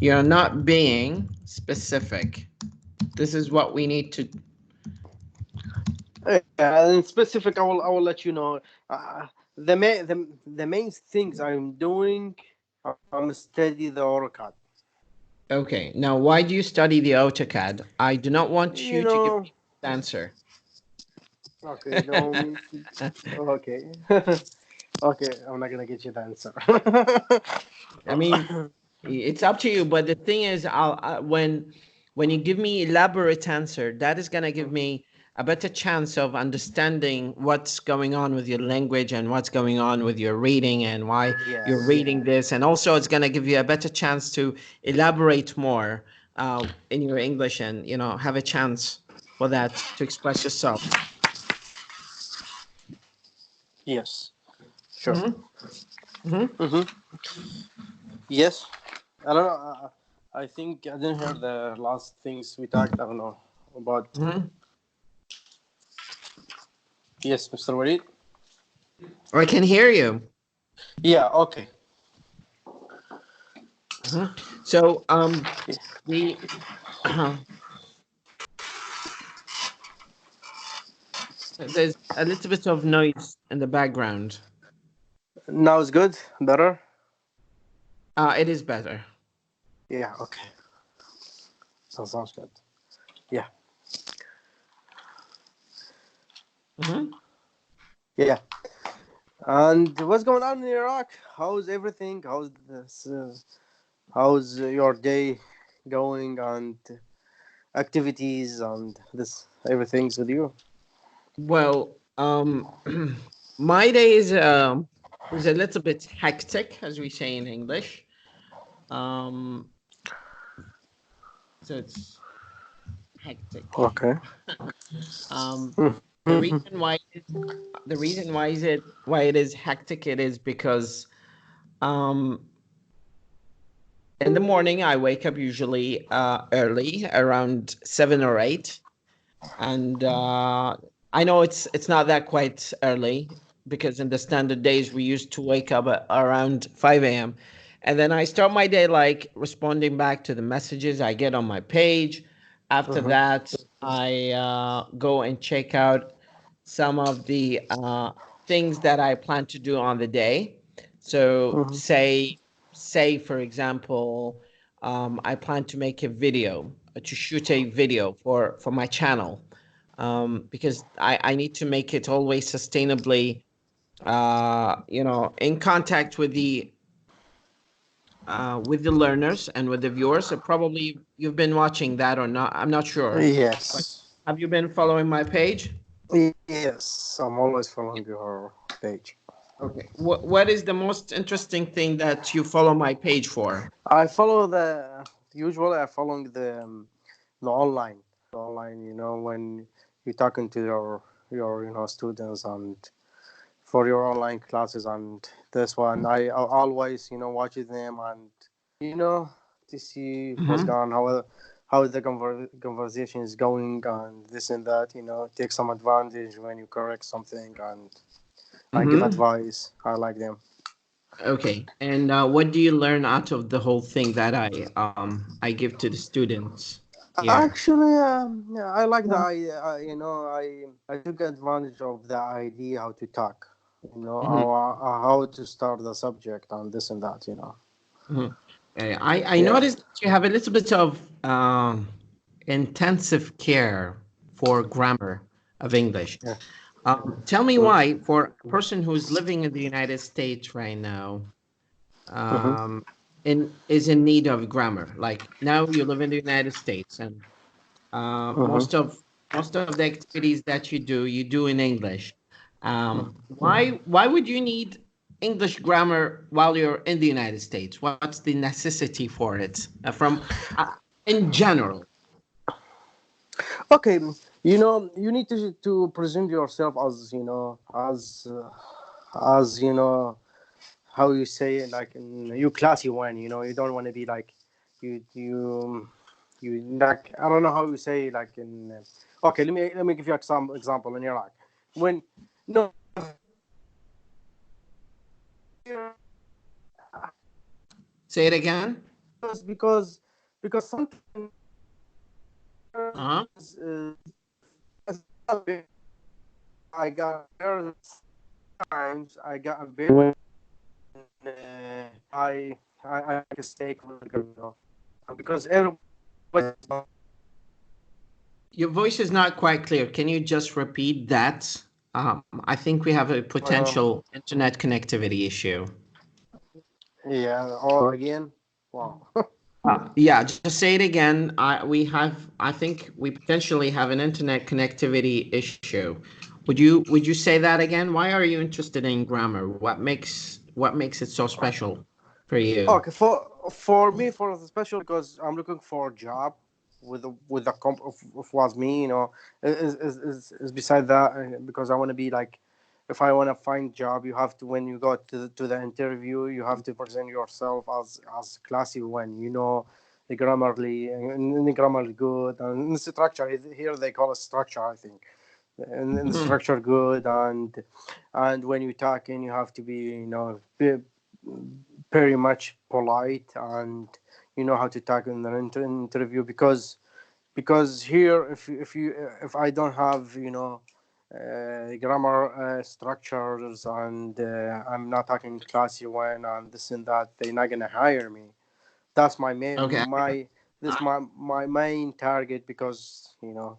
You're not being specific. This is what we need to. In specific, I will let you know. The main things I'm doing, I'm study the AutoCAD. Okay. Now, why do you study the AutoCAD? I do not want You you to give know. me the answer. Okay, you don't want me to. Okay. Okay, I'm not gonna get you the answer. I mean, it's up to you. But the thing is, when you give me elaborate answer, that is gonna give me a better chance of understanding what's going on with your language and what's going on with your reading and why you're Yes. reading this. And also, it's gonna give you a better chance to elaborate more in your English and have a chance for that to express yourself. Yes. Sure. Hmm. Hmm. Mm-hmm. Yes. I don't know. I think I didn't hear the last things we talked. I don't know about. Hmm. Yes, Mr. Walid. I can hear you. Yeah. Okay. Hmm. So the there's a little bit of noise in the background. Now it's good. Better. It is better. Yeah. Okay. That sounds good. Yeah. Hmm. Yeah. And what's going on in Iraq? How's everything? How's your day going and activities and this everything's with you? Well, my day is a little bit hectic, as we say in English. Um, so it's hectic. Okay. Um, the Mm-hmm. reason why why it is hectic it is because um in the morning I wake up usually early around 7 or 8, and I know it's not that quite early because in the standard days we used to wake up at around 5 a.m. And then I start my day like responding back to the messages I get on my page. After Mm-hmm. that, I go and check out some of the things that I plan to do on the day. So Mm-hmm. say for example, I plan to make a video, to shoot a video for my channel, because I need to make it always sustainably, in contact with the learners and with the viewers. So probably you've been watching that or not. I'm not sure, but Yes. have you been following my page? Yes. I'm always following your page. Okay. What is the most interesting thing that you follow my page for? I follow the usually I follow the online. The online, when you're talking to your students and for your online classes and this one I always watch them and you know to see what's Hmm. going on, how the conversation is going and this and that, take some advantage when you correct something and I give Hmm. advice. I like them. Okay. And what do you learn out of the whole thing that I give to the students here? Actually, yeah, I like the I took advantage of the idea how to talk, Hmm. how to start the subject and this and that, Hmm. I yeah. noticed that you have a little bit of intensive care for grammar of English. Yeah. Tell me why, for a person who's living in the United States right now, Mm-hmm. is in need of grammar. Like now you live in the United States, and Mm-hmm. most of the activities that you do in English. Mm-hmm. Why would you need English grammar while you're in the United States? What's the necessity for it from in general? Okay, you need to present yourself as as how you say it, like you classy one. You don't want to be like you like I don't know how you say like in. Okay, let me give you some example in Iraq when no Say it again. Because sometimes Uh-huh. I got there times I got a bit when I make a mistake with the girl, because everybody. Your voice is not quite clear. Can you just repeat that? I think we have a potential internet connectivity issue. Yeah, all again. Wow. Yeah, just say it again. I think we potentially have an internet connectivity issue. Would you say that again? Why are you interested in grammar? What makes it so special for you? Okay, for me, for the special, because I'm looking for a job with the comp of was me, is beside that, because I want to be like, if I want to find job, you have to, when you go to the interview, you have to present yourself as classy one, the grammarly good, and the structure here they call it structure, I think, and the structure good, and when you talking, you have to be, very much polite, and you know how to talk in an interview, because here, if I don't have, grammar structures, and I'm not talking classy one and this and that, they're not gonna hire me. That's my main Okay. my this my main target, because you want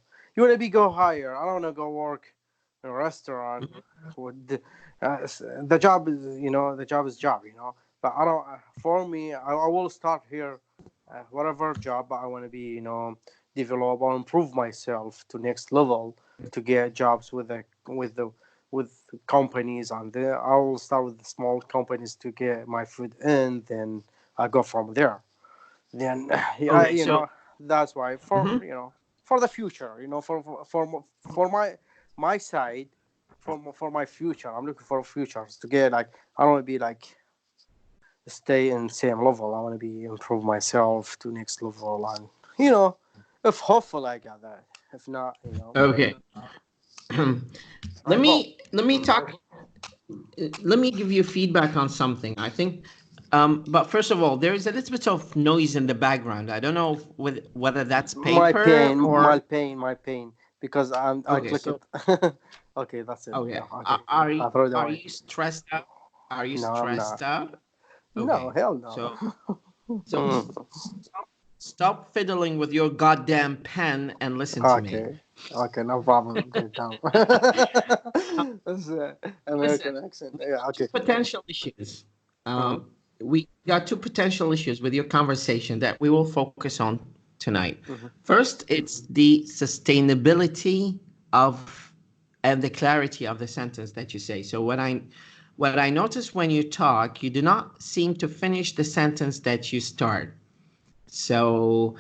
to be go higher. I don't want to go work in a restaurant with the job is, the job is job, but I don't, for me, I will start here, whatever job I want to be, develop or improve myself to next level, to get jobs with companies, and I will start with the small companies to get my foot in, then I go from there. Then yeah, Okay. So. that's why, Mhm. for the future, for my side, for my future, I'm looking for futures to get, like, I don't want to be like stay in same level. I want to be improve myself to next level, and if hopefully I got that. If not, Okay. I let hope. me let me talk. Let me give you feedback on something. I think, but first of all, there is a little bit of noise in the background. I don't know whether that's My paper pain, or. my pain, because I Okay. click So. it. Okay, that's it. Okay. Yeah, okay. Are you I throw it are away. you stressed out? Are you No, I'm not. stressed out? No, Okay. hell no. So stop fiddling with your goddamn pen and listen to me. Okay. Okay, no problem. Get down. That's Listen, American accent. we Yeah, got two okay. potential issues. Mm-hmm. We got two potential issues with your conversation that we will focus on tonight. Mm-hmm. First, it's the sustainability of and the clarity of the sentence that you say. So what I notice when you talk, you do not seem to finish the sentence that you start. So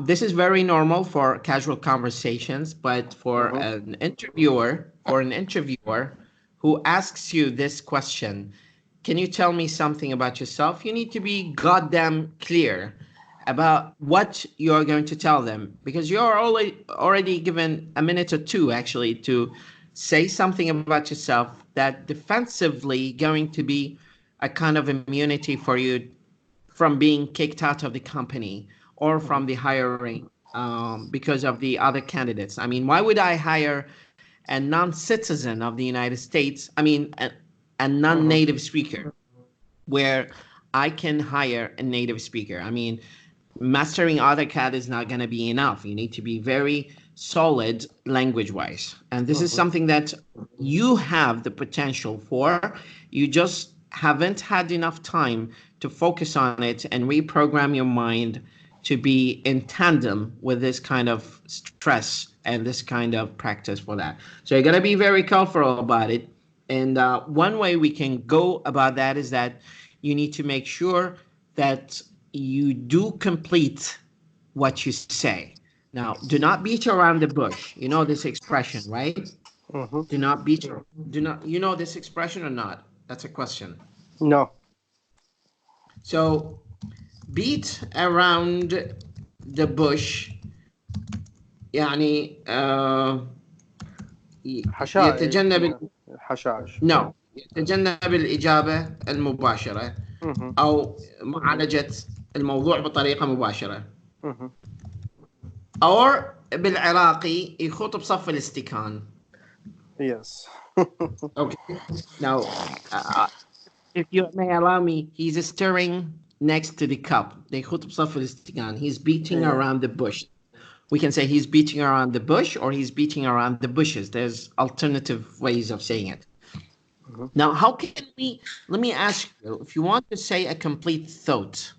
this is very normal for casual conversations, but Mm-hmm. for an interviewer who asks you this question, can you tell me something about yourself? You need to be goddamn clear about what you're going to tell them, because you're already given a minute or two actually to say something about yourself that defensively going to be a kind of immunity for you from being kicked out of the company or Mm-hmm. from the hiring, because of the other candidates. I mean, why would I hire a non-citizen of the United States? I mean, a Mm-hmm. non-native speaker, where I can hire a native speaker. I mean, mastering AutoCAD is not going to be enough. You need to be very solid language-wise. And this is Mm-hmm. something that you have the potential for. You just haven't had enough time to focus on it and reprogram your mind to be in tandem with this kind of stress and this kind of practice for that. So you're going to be very careful about it. And one way we can go about that is that you need to make sure that you do complete what you say. Now, do not beat around the bush. You know this expression, right? Mm-hmm. You know this expression or not? That's a question. No. So, beat around the bush يعني حشائش يتجنب حشاش. no يتجنب الإجابة المباشرة أو معالجة الموضوع بطريقة مباشرة. or بالعراقي يخوط بصف الاستكان. Yes. Okay. Now, if you may allow me, he's stirring next to the cup. يخوط بصف الاستكان. He's beating around the bush. We can say he's beating around the bush or he's beating around the bushes. There's alternative ways of saying it. Now, how can we, let me ask you, if you want to say a complete thought,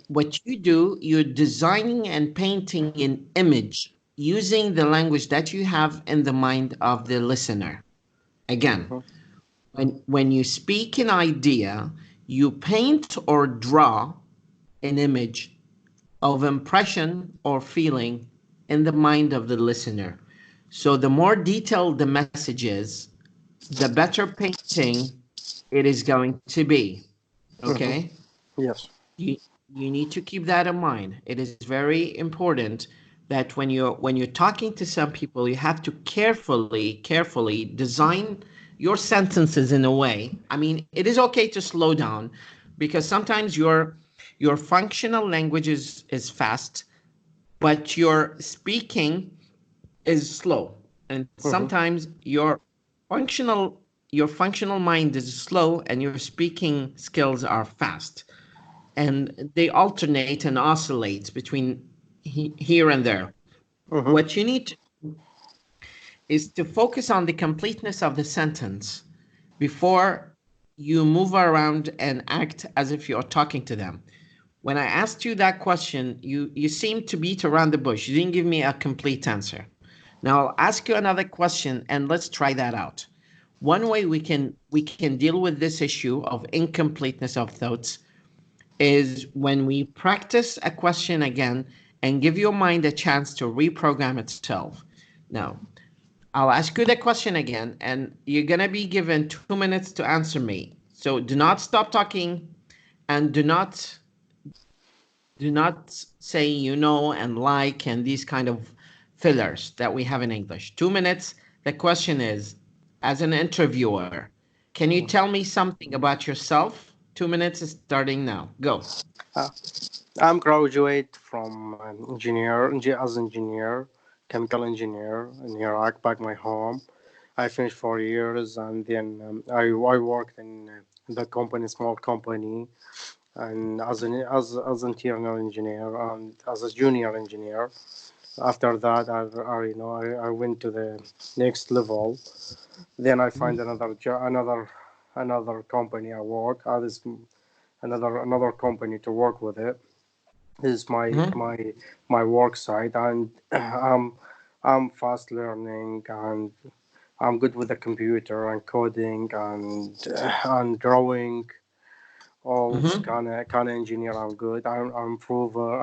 what you do, you're designing and painting an image using the language that you have in the mind of the listener. Again, when you speak an idea, you paint or draw an image of impression or feeling in the mind of the listener. So the more detailed the message is, the better painting it is going to be. Okay? Yes. You need to keep that in mind. It is very important that when you're talking to some people, you have to carefully design your sentences in a way. I mean, it is okay to slow down because sometimes your functional language is fast, but your speaking is slow. And sometimes your functional mind is slow and your speaking skills are fast. And they alternate and oscillate between here and there. What you need is to focus on the completeness of the sentence before you move around and act as if you're talking to them. When I asked you that question, you seemed to beat around the bush. You didn't give me a complete answer. Now I'll ask you another question and let's try that out. One way we can deal with this issue of incompleteness of thoughts is when we practice a question again and give your mind a chance to reprogram itself. Now, I'll ask you the question again, and you're going to be given 2 minutes to answer me. So do not stop talking and do not say you know and like and these kind of fillers that we have in English. 2 minutes. The question is, as an interviewer, can you tell me something about yourself? 2 minutes is starting now. Go. I'm graduate from engineer, chemical engineer in Iraq, back my home. I finished 4 years, and then I worked in the company, small company, and as internal engineer and as a junior engineer. After that, I went to the next level. Then I find another company I work. This another company to work with it. This is my work site, and I'm fast learning, and I'm good with the computer and coding and drawing. All kind of engineer. I'm good. I'm prover.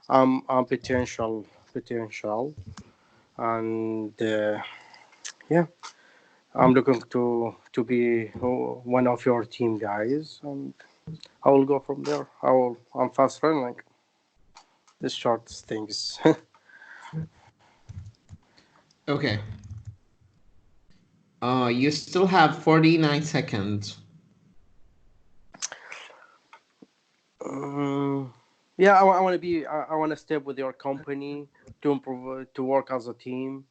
I'm potential, and yeah. I'm looking to be one of your team guys, and I will go from there. I'm fast learning. This short things. Okay. You still have 49 seconds. Yeah, I want to be. I want to stay with your company to improve, to work as a team,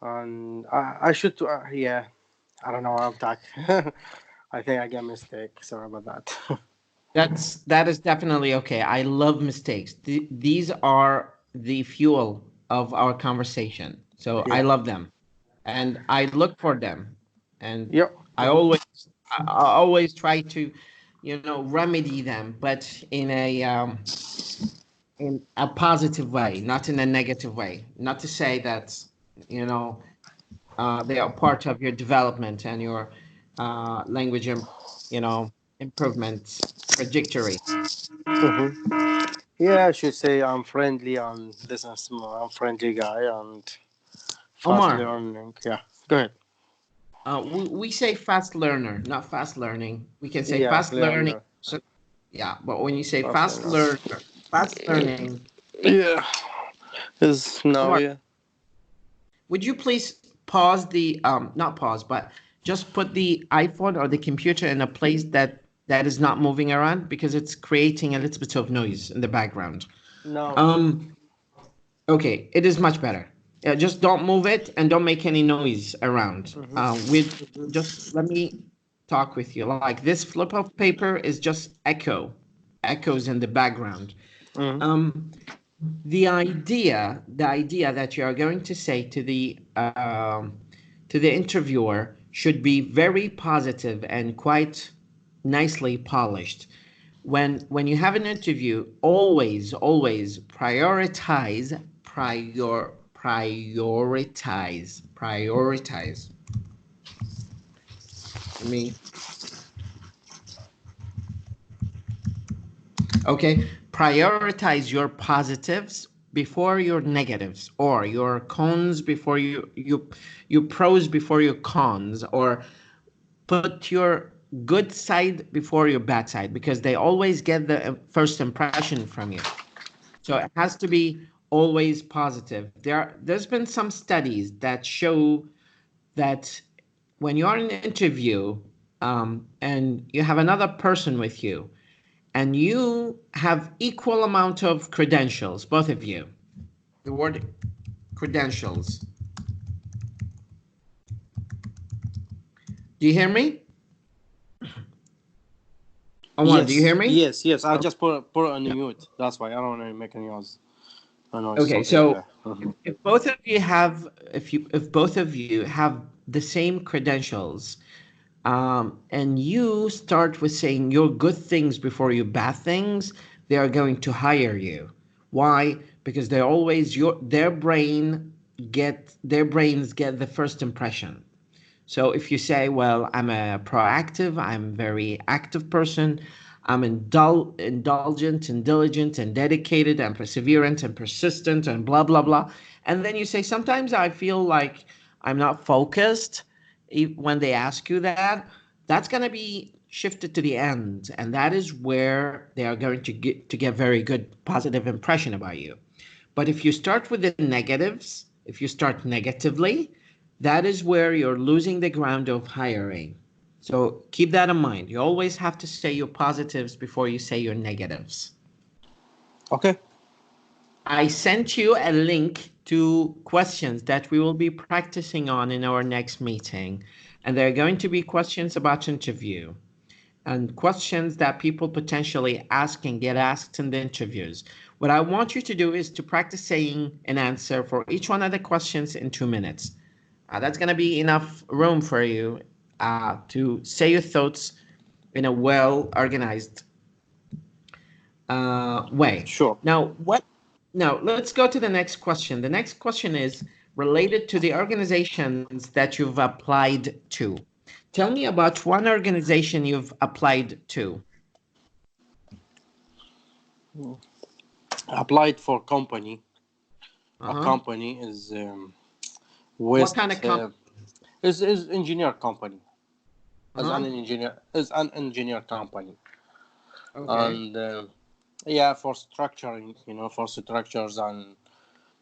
and I should. Yeah, I don't know. I'm talking. I think I got a mistake. Sorry about that. That is definitely okay. I love mistakes. These are the fuel of our conversation. So I Yeah. love them, and I look for them, and Yep. I always try to, remedy them, but in a positive way, not in a negative way. Not to say that, you know, they are part of your development and your language, improvement trajectory. Yeah, I should say I'm friendly and this is I'm friendly guy and fast Omar, learning. Yeah. Go ahead. we say fast learner, not fast learning. We can say Yeah, fast learning. learner. So, yeah, but when you say Fast fast learner. learner, fast learning, Yeah. Is now Omar, yeah. would you please pause the not pause, but just put the iPhone or the computer in a place that is not moving around, because it's creating a little bit of noise in the background. No. Okay, it is much better. Just don't move it and don't make any noise around. Just let me talk with you. Like this flip of paper is just echoes in the background. The idea that you are going to say to the interviewer should be very positive and quite nicely polished. When you have an interview, always prioritize. Prioritize your positives before your negatives, or your cons before your pros before your cons, or put your good side before your bad side, because they always get the first impression from you. So it has to be always positive. There's been some studies that show that when you're in an interview, and you have another person with you, and you have equal amount of credentials, both of you. The word credentials. Do you hear me? Omar, do you hear me? Yes. I just put it on the mute. That's why I don't want to make any noise. Okay, so if both of you have the same credentials, and you start with saying your good things before your bad things, they are going to hire you. Why? Because they're always their brains get the first impression. So if you say, well, I'm a proactive, I'm a very active person, I'm indulgent and diligent and dedicated and perseverant and persistent and blah, blah, blah. And then you say, sometimes I feel like I'm not focused. When they ask you that, that's going to be shifted to the end. And that is where they are going to get very good positive impression about you. But if you start with the negatives, if you start negatively, that is where you're losing the ground of hiring. So keep that in mind. You always have to say your positives before you say your negatives. Okay. I sent you a link to questions that we will be practicing on in our next meeting. And they're going to be questions about interview, and questions that people potentially ask and get asked in the interviews. What I want you to do is to practice saying an answer for each one of the questions in 2 minutes. That's going to be enough room for you to say your thoughts in a well-organized way. Sure. Now, let's go to the next question. The next question is related to the organizations that you've applied to. Tell me about one organization you've applied to. Applied for company. A company is what kind of company? Is engineer company. As an engineer company. Okay. And for structuring, for structures and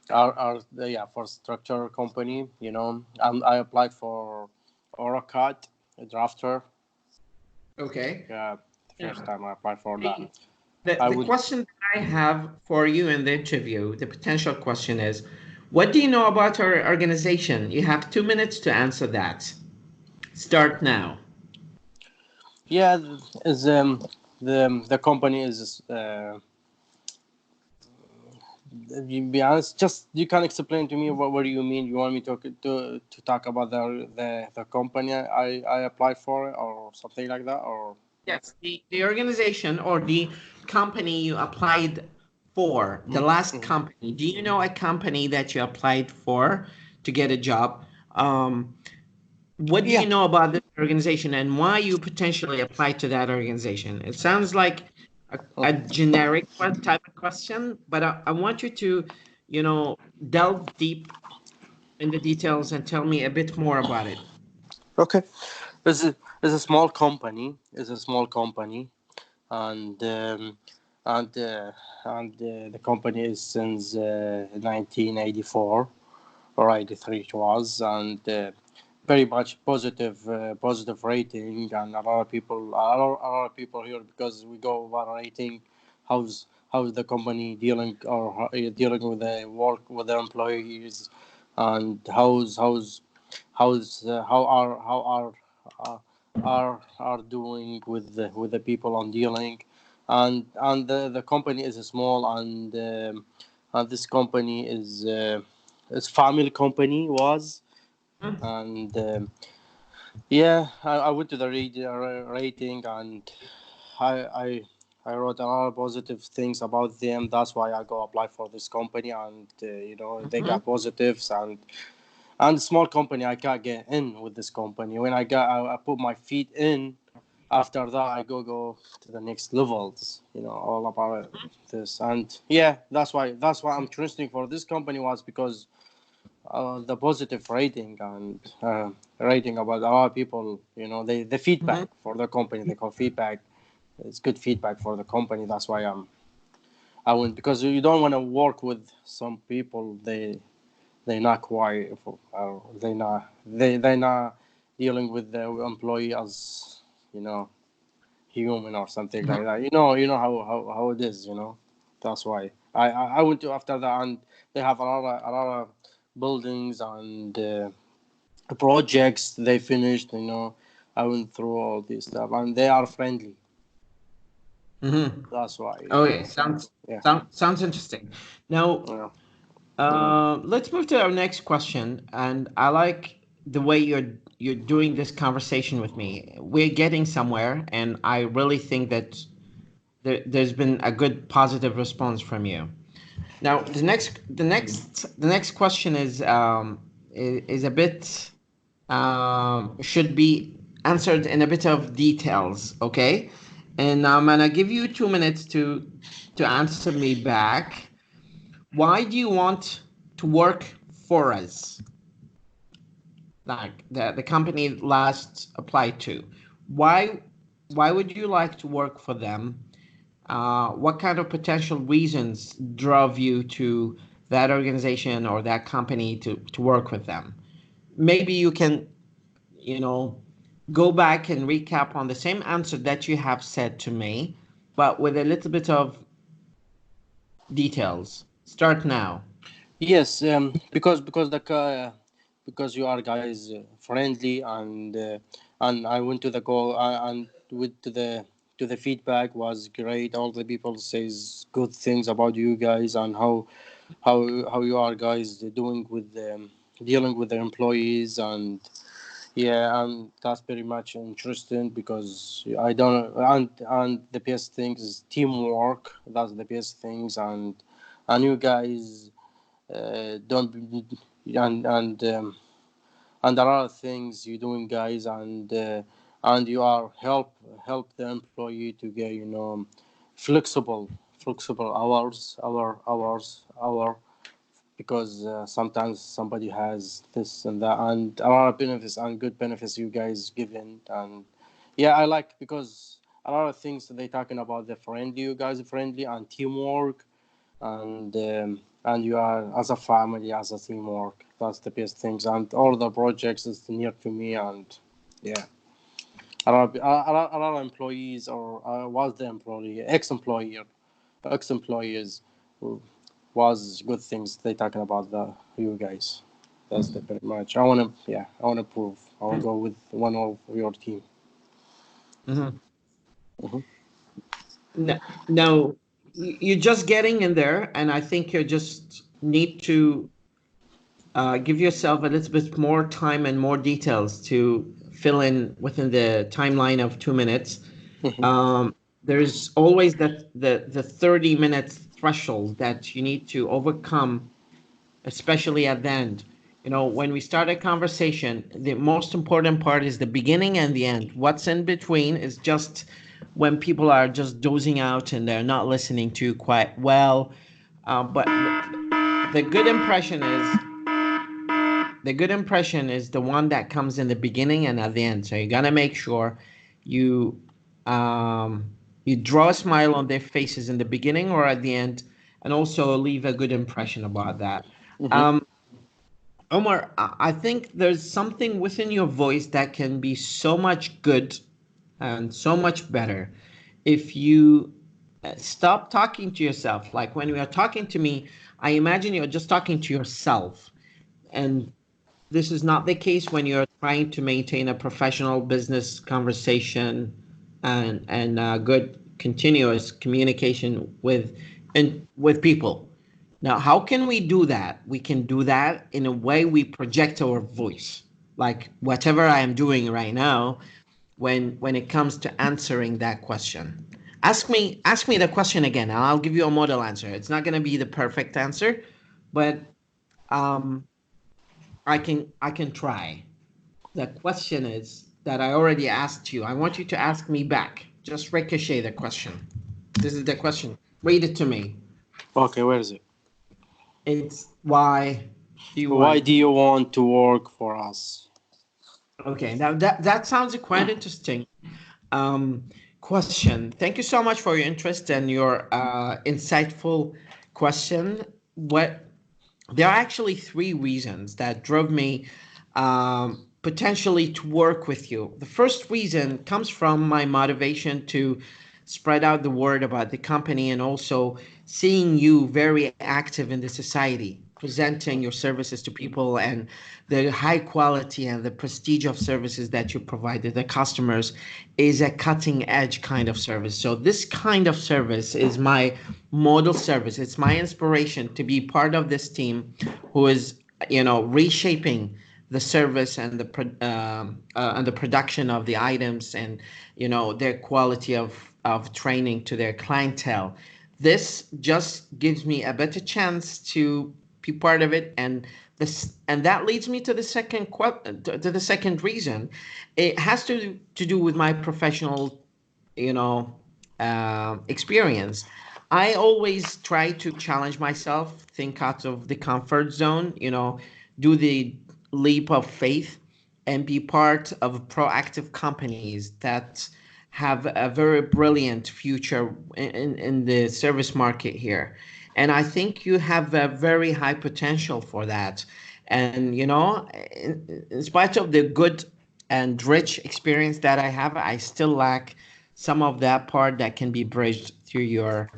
for structure company, and I applied for AutoCAD, a drafter. Okay. Yeah, the first time I applied for that. The question that I have for you in the interview, the potential question is, what do you know about our organization? You have 2 minutes to answer that. Start now. Yeah, is the company is be honest, just you can explain to me what do you mean? You want me to talk about the company I applied for, or something like that, or? Yes, the organization or the company you applied for, the last company. Do you know a company that you applied for to get a job? What do you know about this organization, and why you potentially applied to that organization? It sounds like a generic type of question, but I want you to, delve deep in the details and tell me a bit more about it. Okay. It's a small company. And the company is since 1984 or 83 it was, and very much positive rating, and a lot of people here, because we go over rating, how's the company dealing, or dealing with the work with the employees, and how are doing with the people I'm dealing, and the company is small, and this company is family company was, and yeah, I went to the rating, and I, I I wrote a lot of positive things about them. That's why I go apply for this company, and they got positives, and small company, I can't get in with this company. When I put my feet in, after that I go to the next levels. All about this, and yeah, that's why I'm interested for this company, was because the positive rating, and rating about a lot of people. The feedback for the company, they call feedback. It's good feedback for the company. That's why I went, because you don't want to work with some people, they not quite, they not dealing with the employee as human or something like that. How it is. That's why I went to after that, and they have a lot of buildings and projects they finished. I went through all this stuff, and they are friendly. That's why. Okay, sounds Yeah. sounds interesting. Now, let's move to our next question. And I like the way you're doing this conversation with me. We're getting somewhere, and I really think that there's been a good positive response from you. Now, the next question is a bit should be answered in a bit of details, okay? And I'm gonna give you 2 minutes to answer me back. Why do you want to work for us? Like the company last applied to. Why would you like to work for them? What kind of potential reasons drove you to that organization or that company to work with them? Maybe you can, go back and recap on the same answer that you have said to me, but with a little bit of details. Start now. Yes, because you are guys friendly, and I went to the goal, and with to the feedback was great. All the people says good things about you guys, and how you are guys doing with dealing with the employees, and yeah, and that's very much interesting, because I don't, and the best thing is teamwork. That's the best things, and you guys don't and a lot of things you're doing, guys, and you are help the employee to get flexible hour, because sometimes somebody has this and that, and a lot of benefits and good benefits you guys given. And yeah, I like, because a lot of things that they talking about, the friendly, you guys are friendly, and teamwork, and you are as a family, as a teamwork. That's the best things, and all the projects is near to me, and yeah, a lot of employees, or was the employee ex-employees who was good things they talking about the you guys. That's the pretty much. I wanna prove. I wanna go with one of your team. Mhm. Mhm. No, you're just getting in there, and I think you just need to give yourself a little bit more time and more details to fill in within the timeline of 2 minutes. Mhm. Um, there's always the 30 minutes threshold that you need to overcome, especially at the end. When we start a conversation, the most important part is the beginning and the end. What's in between is just when people are just dozing out and they're not listening to you quite well. But the good impression is the one that comes in the beginning and at the end. So you gotta make sure you um, you draw a smile on their faces in the beginning or at the end, and also leave a good impression about that. Mhm. Um, Omar, I think there's something within your voice that can be so much good and so much better if you stop talking to yourself. Like when you are talking to me, I imagine you're just talking to yourself. And this is not the case when you're trying to maintain a professional business conversation and good continuous communication with people. Now, how can we do that? We can do that in a way we project our voice, like whatever I am doing right now when it comes to answering that question. Ask me the question again, and I'll give you a model answer. It's not going to be the perfect answer, but um, I can try. The question is that I already asked you. I want you to ask me back. Just ricochet the question. This is the question. Read it to me. Okay, where is it? It's why do you Why want? do you want to work for us? Okay, now that sounds quite interesting. Um, question. Thank you so much for your interest and your insightful question. What There are actually three reasons that drove me potentially to work with you. The first reason comes from my motivation to spread out the word about the company and also seeing you very active in the society, presenting your services to people and the high quality and the prestige of services that you provide to the customers is a cutting edge kind of service. So this kind of service is my model service. It's my inspiration to be part of this team who is, reshaping the service and the production of the items and their quality of training to their clientele. This just gives me a better chance to be part of it, and that leads me to the second reason. It has to do with my professional you know experience. I always try to challenge myself, think out of the comfort zone, do the leap of faith and be part of proactive companies that have a very brilliant future in the service market here. And I think you have a very high potential for that. And in spite of the good and rich experience that I have, I still lack some of that part that can be bridged through your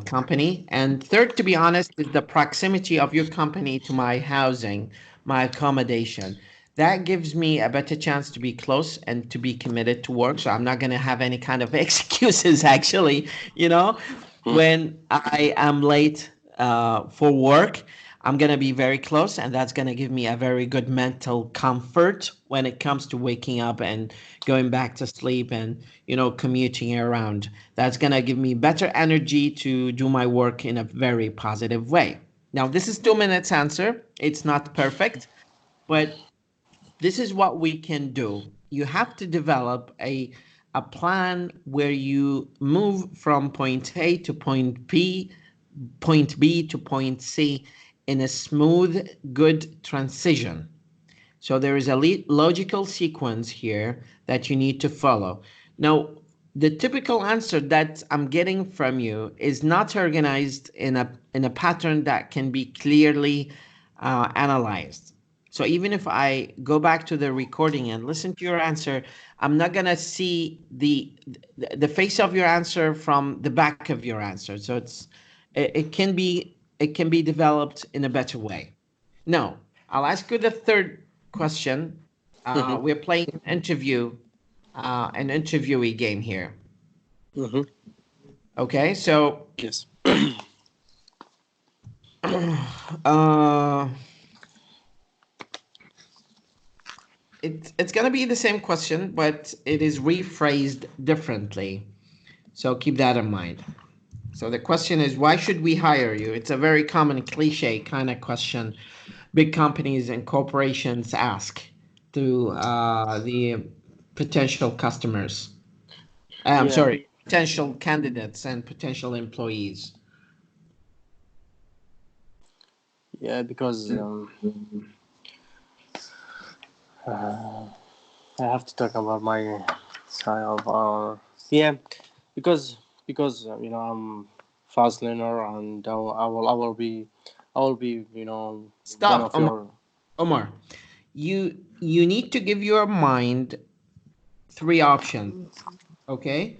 company. And third, to be honest, is the proximity of your company to my housing, my accommodation. That gives me a better chance to be close and to be committed to work. So I'm not going to have any kind of excuses, actually, when I am late for work. I'm going to be very close, and that's going to give me a very good mental comfort when it comes to waking up and going back to sleep and, commuting around. That's going to give me better energy to do my work in a very positive way. Now, this is 2 minutes answer. It's not perfect, but this is what we can do. You have to develop a plan where you move from point A to point B to point C in a smooth, good transition. So there is a logical sequence here that you need to follow. Now, the typical answer that I'm getting from you is not organized in a pattern that can be clearly analyzed. So even if I go back to the recording and listen to your answer, I'm not gonna see the face of your answer from the back of your answer. So it can be developed in a better way. No, I'll ask you the third question. Mm-hmm. We're playing an interviewee game here. Mm-hmm. Okay, so Yes. uh, it's gonna be the same question, but it is rephrased differently. So keep that in mind. So the question is, why should we hire you? It's a very common cliche kind of question big companies and corporations ask to the potential customers. I'm Yeah. sorry, potential candidates and potential employees. Yeah, because uh, I have to talk about my side of yeah, because I'm fast learner and I will be I will be, you know, one Stop, of your. Omar. You need to give your mind 3 options, okay?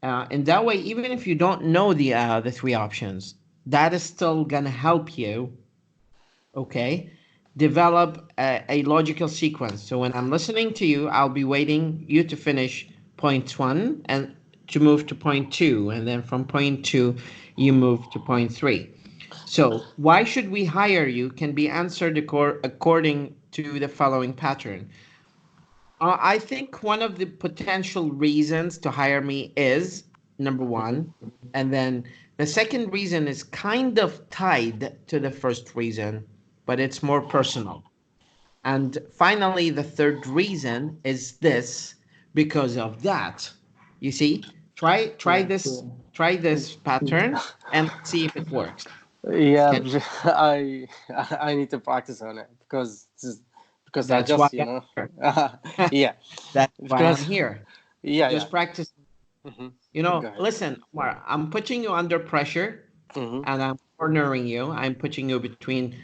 And that way, even if you don't know the 3 options, that is still gonna help you, okay? Develop a logical sequence. So when I'm listening to you, I'll be waiting you to finish point one and to move to point two, and then from point two, you move to point three. So why should we hire you can be answered according to the following pattern. I think one of the potential reasons to hire me is number one, and then the second reason is kind of tied to the first reason, but it's more personal. And finally, the third reason is this because of that. You see, Yeah. try this pattern and see if it works. Yeah, Can I need to practice on it because I That's why just, you know. I'm here. Yeah, That's why I'm because here. yeah, yeah. Just practice. Hmm. You know, Go ahead. listen, Omar, I'm putting you under pressure Hmm. and I'm cornering you. I'm putting you between,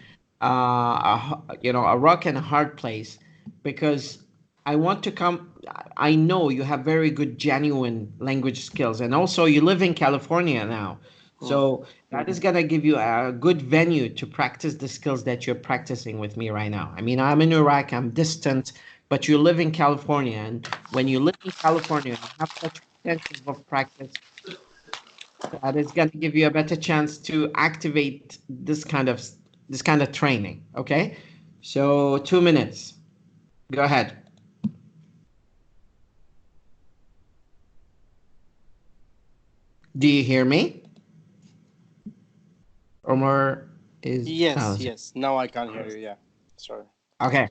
a rock and a hard place because I want to come. I know you have very good, genuine language skills, and also you live in California now, so that is gonna give you a good venue to practice the skills that you're practicing with me right now. I mean, I'm in Iraq, I'm distant, but you live in California, and when you live in California, you have such potential of practice that is going to give you a better chance to activate this kind of training. Okay, so 2 minutes. Go ahead. Do you hear me? Omar is Yes, silencing. yes. Now I can hear you. Yeah. Sorry. Okay.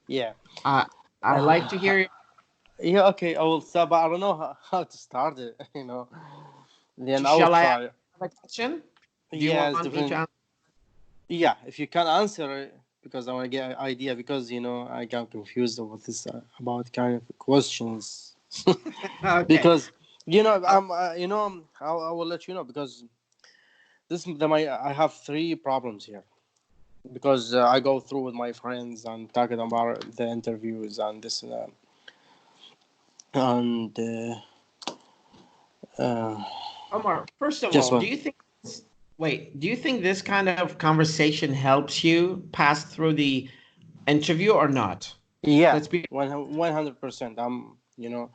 Yeah. Uh, I like to hear you. Yeah. Okay. I will start, but I don't know how to start it. You know. Then I will Shall I ask try. a question? Do you Yeah, it's want me to different. answer? Yeah, if you can answer it, because I want to get an idea. Because I got confused about this about kind of questions. Okay. Because I will let you know because I have three problems here because I go through with my friends and talking about the interviews and this and uh, Omar, first of just all, one. do you think this kind of conversation helps you pass through the interview or not? Yeah, Let's be 100%.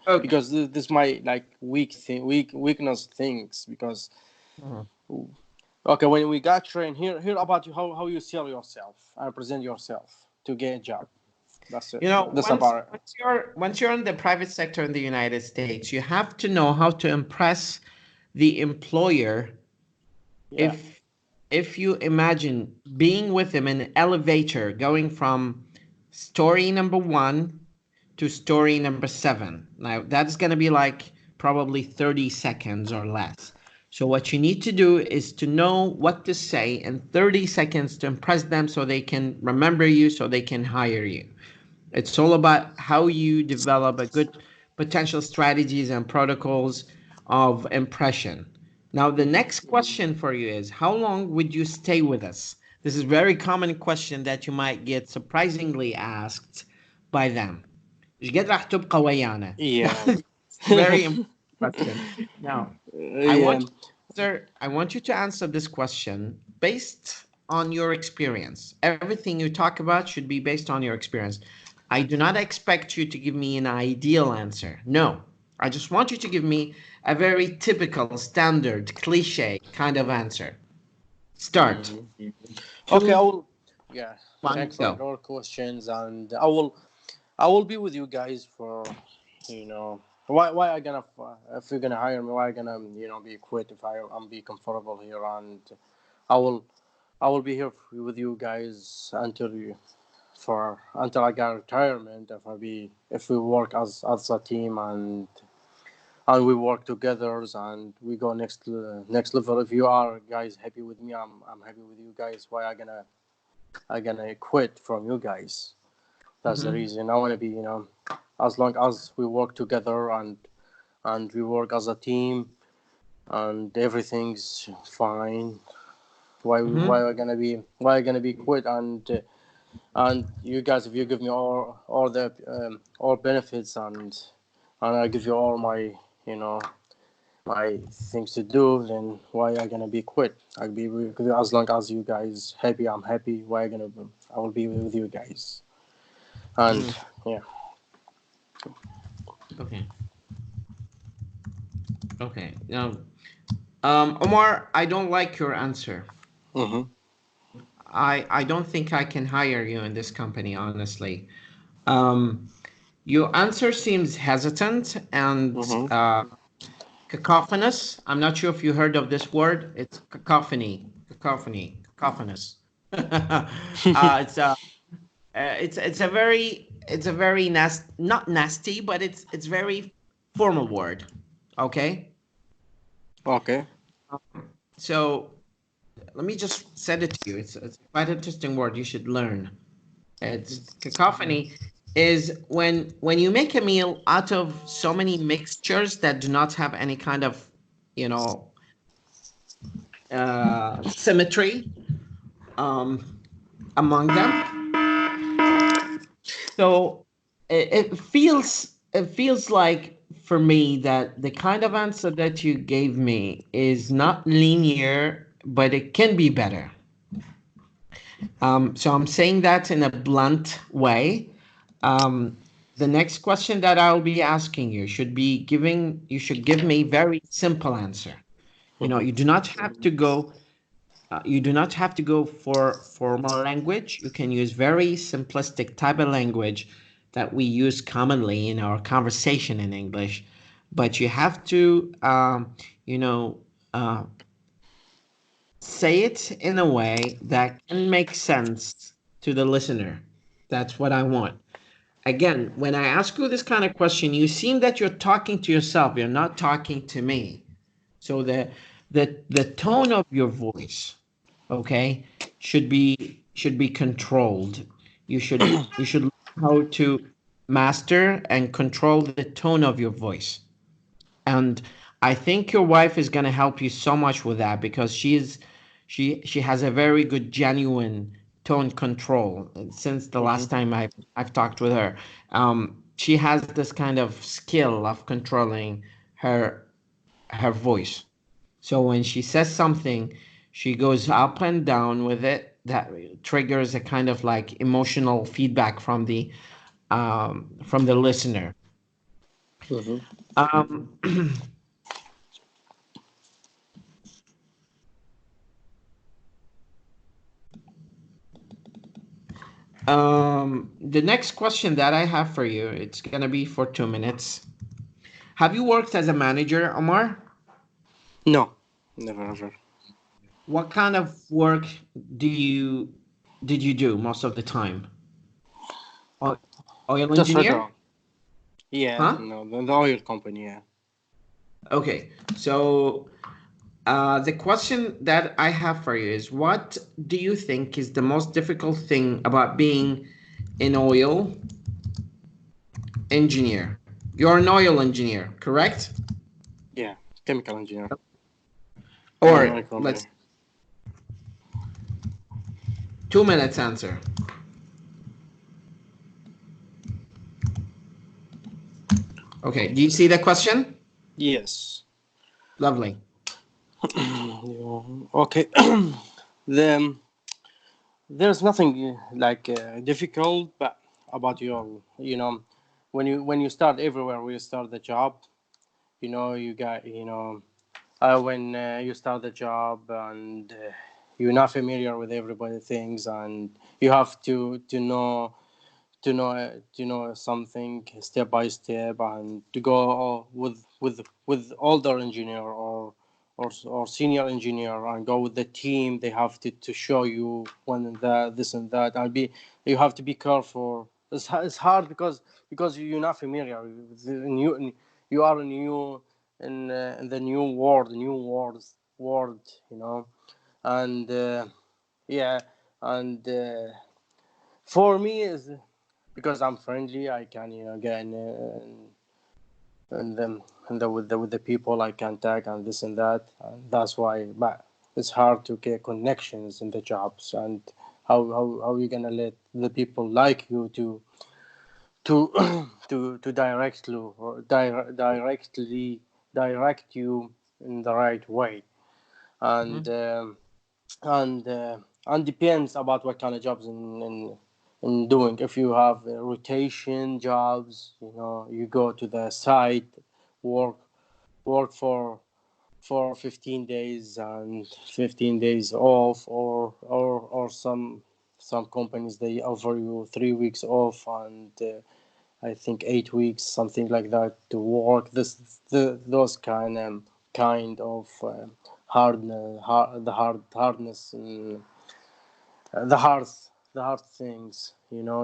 okay. Because this my like weakness things because Mhm. okay, when we got trained, hear about you how you sell yourself and present yourself to get a job. That's it. You know, That's once about it. once you're in the private sector in the United States, you have to know how to impress the employer. Yeah. If you imagine being with him in an elevator going from story number one to story number seven. Now that's going to be like probably 30 seconds or less. So what you need to do is to know what to say in 30 seconds to impress them so they can remember you, so they can hire you. It's all about how you develop a good potential strategies and protocols of impression. Now, the Hmm. next question for you is how long would you stay with us? This is a very common question that you might get surprisingly asked by them. إيش قد راح تبقى ويانا؟ Yeah. That's a very important question. Now, I Yeah. want I want you to answer this question based on your experience. Everything you talk about should be based on your experience. I do not expect you to give me an ideal answer. No. I just want you to give me a very typical, standard, cliche kind of answer. Start. Hmm. Okay, I Two, will. Yeah. one, Thanks for go. your questions, and I will be with you guys for why I gonna if you're gonna hire me, why I gonna be quit if I'm be comfortable here, and I will I will be here with you guys until I get retirement. If we work as a team, and we work together and we go next level. If you are guys happy with me, I'm happy with you guys. Why I gonna quit from you guys? That's the Mhm. reason I want to be. As long as we work together and we work as a team and everything's fine. why I gonna be quit, and you guys, if you give me all the all benefits, and I give you all my, you know, my things to do, then why I gonna be quit? I'll be with you as long as you guys happy, I'm happy. I will be with you guys. And yeah. Okay. Okay. Now, Omar, I don't like your answer. Mm-hmm. I don't think I can hire you in this company, honestly. Um, your answer seems hesitant and Mm-hmm. cacophonous. I'm not sure if you heard of this word. It's cacophonous. It's a very not nasty, but it's very formal word. Okay, Okay. so let me just send it to you. It's quite an interesting word. You should learn. It's cacophony is when you make a meal out of so many mixtures that do not have any kind of, you know, symmetry um, among them. So it feels like for me that the kind of answer that you gave me is not linear, but it can be better. So I'm saying that in a blunt way. Um, the next question that I'll be asking you should be giving, you should give me very simple answer. You know, Mm-hmm. you do not have to go for formal language. You can use very simplistic type of language that we use commonly in our conversation in English, but you have to, you know, uh, say it in a way that can make sense to the listener. That's what I want. Again, when I ask you this kind of question, you seem that you're talking to yourself. You're not talking to me. So the tone of your voice, okay, should be controlled. You should learn how to master and control the tone of your voice. And I think your wife is going to help you so much with that because she has a very good genuine tone control since the Mm-hmm. last time I've talked with her. She has this kind of skill of controlling her her voice. So when she says something, she goes up and down with it. That triggers a kind of like emotional feedback from the listener. Mm-hmm. Um, the next question that I have for you, it's gonna be for 2 minutes. Have you worked as a manager, Omar? No, never ever. What kind of work do you did you do most of the time? O- Oil Just engineer? regular. Yeah, Huh? no, the oil company. Yeah. Okay. So the question that I have for you is, what do you think is the most difficult thing about being an oil engineer? You're an oil engineer, correct? Yeah, chemical engineer in an oil Or company. let's 2 minutes answer. Okay, do you see the question? Yes. Lovely. Okay. the There's nothing like difficult, but about your, you know, when you start everywhere, when you start the job, you know, you got, you know, when you start the job, and you're not familiar with everybody things, and you have to know something step by step, and to go with older engineer, or senior engineer, and go with the team. They have to show you when that, this and that, and be you have to be careful. It's hard because you're not familiar with the new. You are new in the new world, you know. And yeah, and for me is because I'm friendly. I can, you know, get in, and then with the people I can tag, and this and that, and that's why. But it's hard to get connections in the jobs, and how you gonna let the people like you to to directly or direct you in the right way, and and and depends about what kind of jobs in doing. If you have rotation jobs, you go to the site, work for 15 days and 15 days off, or some companies, they offer you 3 weeks off and I think 8 weeks, something like that, to work. Those kind of hardness, and the hard the hard things,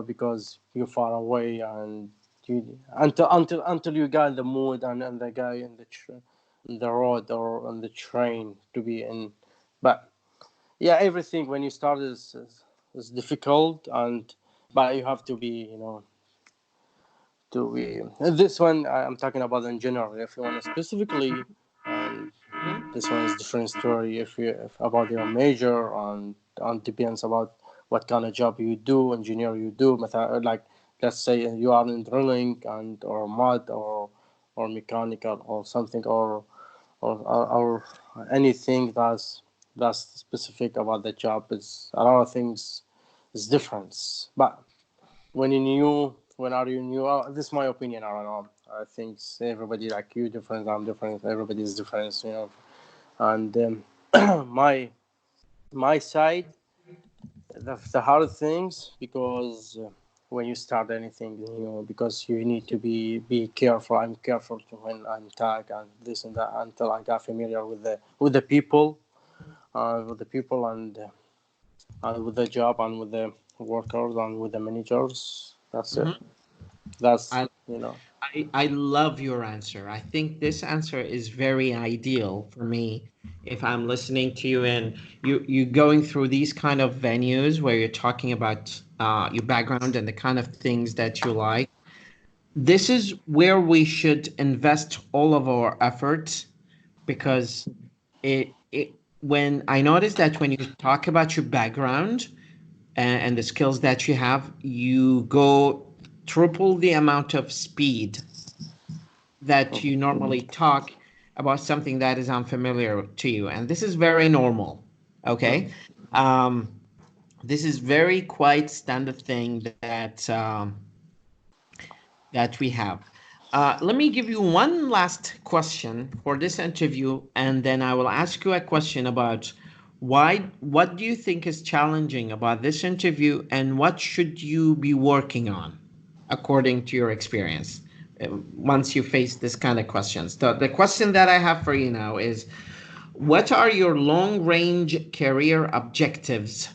because you're far away, and you until you got the mood, and the guy in the road or on the train to be in. But yeah, everything when you start is difficult, but you have to be, this one I'm talking about in general. If you want to specifically, and this one is different story. If about your major, and depends about what kind of job you do, engineer you do. Like, let's say you are in drilling or mud or mechanical or something, or anything that's specific about the job. It's a lot of things is different. But when are you new? This is my opinion. I don't know. I think everybody, like, you different, I'm different, everybody is different, and my side, the hard things, because when you start anything, because you need to be careful. I'm careful to when I'm tag and this and that, until I got familiar with the people, and with the job, and with the workers, and with the managers. That's it. That's I, I love your answer. I think this answer is very ideal for me if I'm listening to you and you going through these kind of venues where you're talking about your background and the kind of things that you like. This is where we should invest all of our efforts, because it when I notice that when you talk about your background and the skills that you have, you go triple the amount of speed that you normally talk about something that is unfamiliar to you. And this is very normal. Okay. Um, this is very quite standard thing that we have. Let me give you one last question for this interview, and then I will ask you a question about what do you think is challenging about this interview, and what should you be working on according to your experience once you face this kind of questions. The question that I have for you now is, what are your long range career objectives?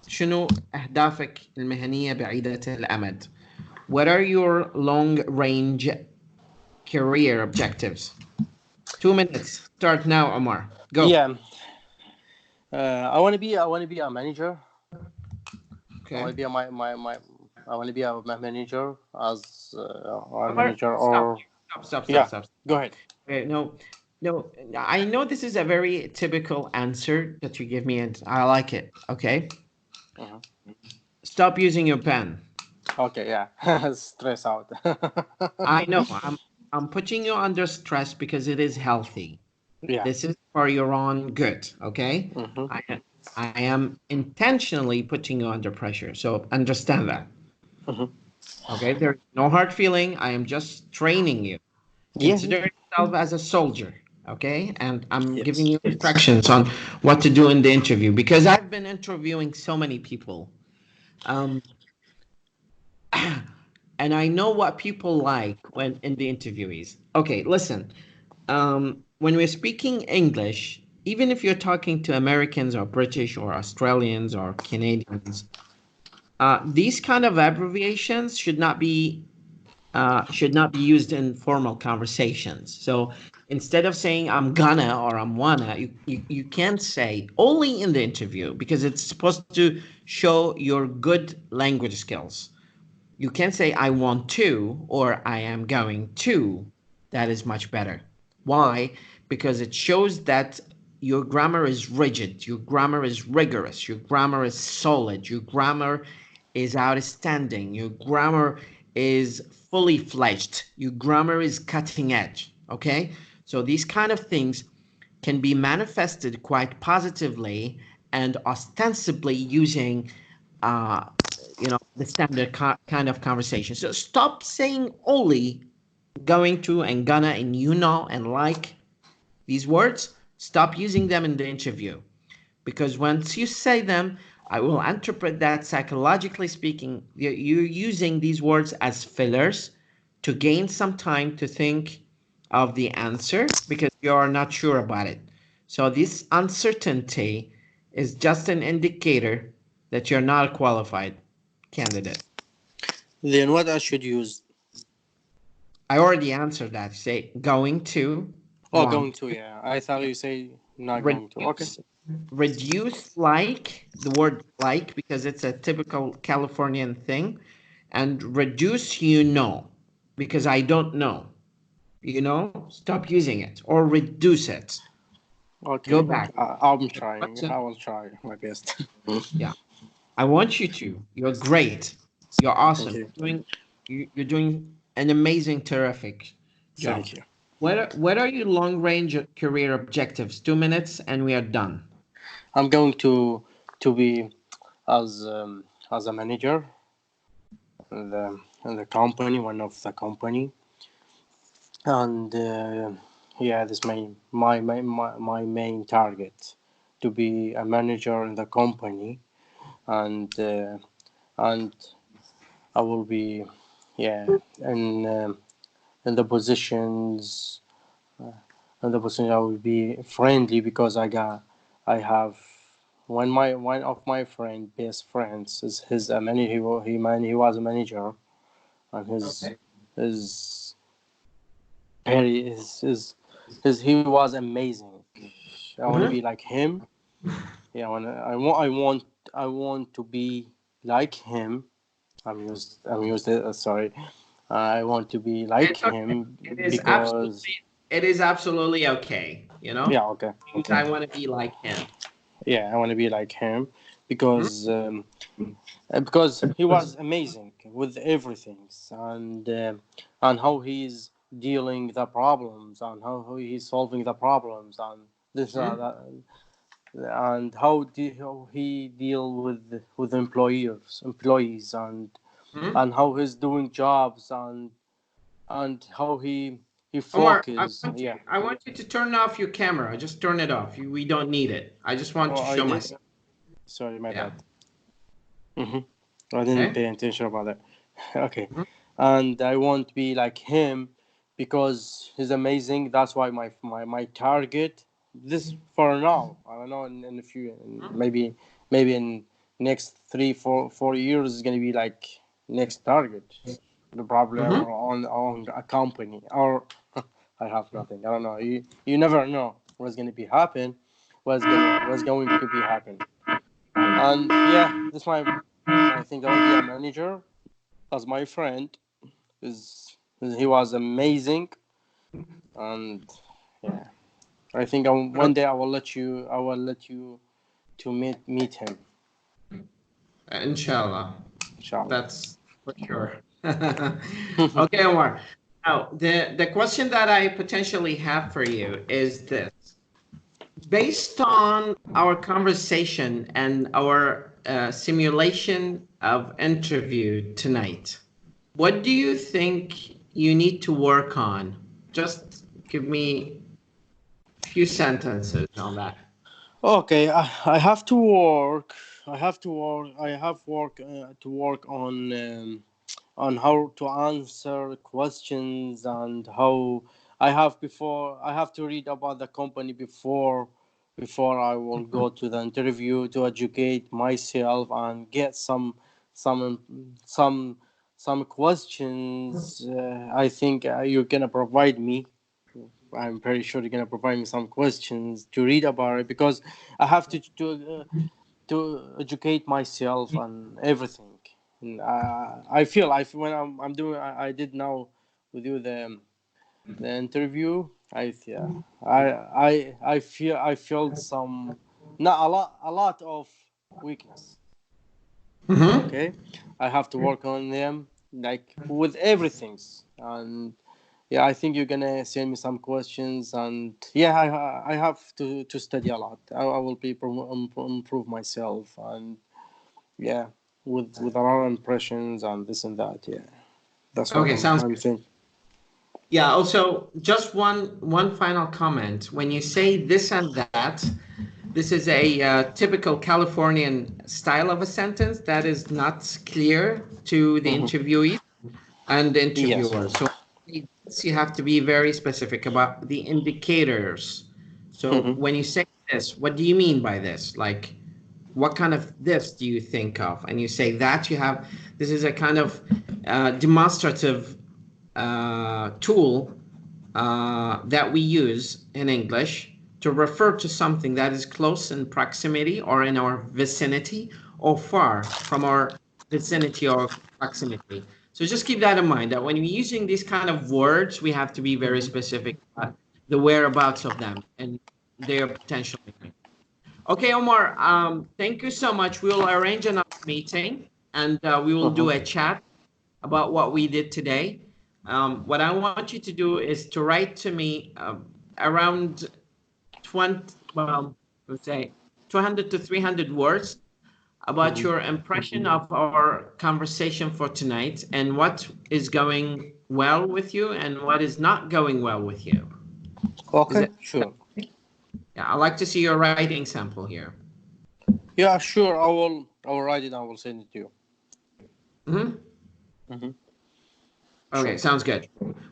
شنو أهدافك المهنية بعيدة الأمد? What are your long range career objectives? 2 minutes. Start now, Omar. Go. Yeah. I want to be a manager. I Okay. want to be I want to be a manager, as a Omar, manager, stop. or Stop, stop, stop, yeah. stop. Go ahead. No, no. I know this is a very typical answer that you give me, and I like it. Okay. Stop using your pen. Okay, yeah. Stress out. I know. I'm putting you under stress because it is healthy. Yeah. This is for your own good, okay? Mm-hmm. I I am intentionally putting you under pressure, so understand that. Mm-hmm. Okay, there's no hard feeling. I am just training you. Yeah. Consider yourself as a soldier, okay? And I'm giving Yes. you instructions on what to do in the interview, because I've been interviewing so many people. Um, and I know what people like when in the interviewees. Okay, listen. When we're speaking English, even if you're talking to Americans or British or Australians or Canadians, these kind of abbreviations should not be used in formal conversations. So instead of saying I'm gonna or I'm wanna, you can't say only in the interview, because it's supposed to show your good language skills. You can say I want to or I am going to. That is much better. Why? Because it shows that your grammar is rigid, your grammar is rigorous, your grammar is solid, your grammar is outstanding, your grammar is fully fledged, your grammar is cutting edge. Okay, so these kind of things can be manifested quite positively and ostensibly using the standard kind of conversation. So stop saying only going to and gonna and you know and like these words. Stop using them in the interview, because once you say them, I will interpret that psychologically speaking, you're using these words as fillers to gain some time to think of the answer because you are not sure about it. So this uncertainty is just an indicator that you're not a qualified candidate. Then what I should use? I already answered that. Say going to, Oh, want, going to, yeah. I thought you say not going to. Okay. reduce like, the word like, because it's a typical Californian thing, and reduce because I don't know. Stop using it or reduce it. Okay. Go back. I'm trying. I will try my best. Yeah, I want you to. You're great. You're Thank awesome. you. You're doing an amazing, terrific job. Thank you. What are your long range career objectives? 2 minutes and we are done. I'm going to be as a manager in the company, one of the company, and yeah, this my main target, to be a manager in the company, and and I will be, yeah, in the positions in the position I will be friendly, because I have one of my best friends is his a manager. He was a manager, and Okay. his very he was amazing. I want to be like him. Yeah, I want to be like him. Sorry. I want to be like It's okay. him It is because absolutely it is absolutely okay, yeah, okay, Means okay. I want to be like him. Yeah, I want to be like him Mhm. because he was amazing with everything, and how he's dealing the problems, and how he's solving the problems, and this Mhm. that, and how he deal with employees, Mhm. and how he's doing jobs, and how he Omar, focus. Yeah. I want you to turn off your camera. Just turn it off. We don't need it. I just want Oh, to I show did. myself. Sorry, my Yeah. bad. I didn't Okay. pay attention about that. Okay. Mhm. And I want to be like him because he's amazing. That's why my target, this for now. I don't know in a few, maybe in next 3 4 4 years is gonna be like next target. Probably Mhm. on a company, or I have nothing. I don't know. You never know what's gonna be happen, what's going to be happen. And yeah, this I think I will be a manager, as my friend he was amazing. And yeah, I think one day I will let you to meet him, Inshallah. inshallah. That's for sure. Okay, Omar. Now, the question that I potentially have for you is this. Based on our conversation and our simulation of interview tonight, what do you think you need to work on? Just give me a few sentences on that. Okay, I have to work. I have to work. I have work to work on how to answer questions, and how I have to read about the company before I will go to the interview, to educate myself and get some some some questions. I think you're gonna provide me. I'm pretty sure you're gonna provide me some questions to read about it, because I have to educate myself on everything. And I feel when I'm doing I did now with you the interview. I felt some, not a lot of weakness. Mm-hmm. Okay, I have to work on them like with everything, and yeah, I think you're gonna send me some questions, and yeah, I have to study a lot. I will be improve myself, and yeah, with a lot of impressions and this and that. Yeah, that's what Okay, sounds I'm good. saying. Yeah, also just one final comment. When you say this and that, this is a typical Californian style of a sentence that is not clear to the Hmm. interviewee and the Yes. interviewer. So you have to be very specific about the indicators. So Hmm. when you say this, what do you mean by this? Like, what kind of this do you think of? And you say that you have, this is a kind of demonstrative tool that we use in English to refer to something that is close in proximity or in our vicinity or far from our vicinity or proximity. So just keep that in mind that when we're using these kind of words, we have to be very Hmm. specific about the whereabouts of them and their potential meaning. Okay, Omar, thank you so much. We'll arrange another meeting and we will do Hmm. a chat about what we did today. What I want you to do is to write to me around 20, well, let's say 200 to 300 words about Hmm. your impression of our conversation for tonight and what is going well with you and what is not going well with you. Is Okay, that, sure. yeah, I'd like to see your writing sample here. Yeah, sure. I will write it. I will send it to you. Hmm. Hmm. Okay, Sure. sounds good.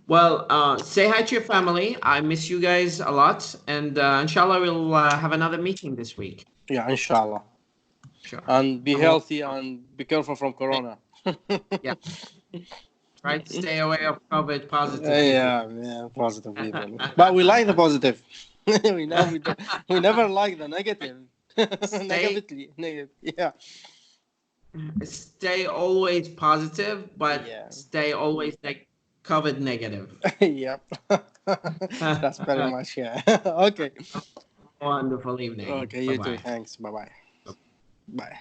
Well, say hi to your family. I miss you guys a lot, and inshallah, we'll have another meeting this week. Yeah, inshallah. Sure. And be Well, healthy and be careful from Corona. yeah, try to stay away of COVID positive people. Yeah, yeah, positive people. But we like the positive. We never like the negative. stay, Negative. Yeah. stay always positive, but Yeah. stay always COVID negative. Yep. That's very much, yeah. Okay. Wonderful evening. Okay, Bye you too. bye. Thanks. Bye bye. Bye.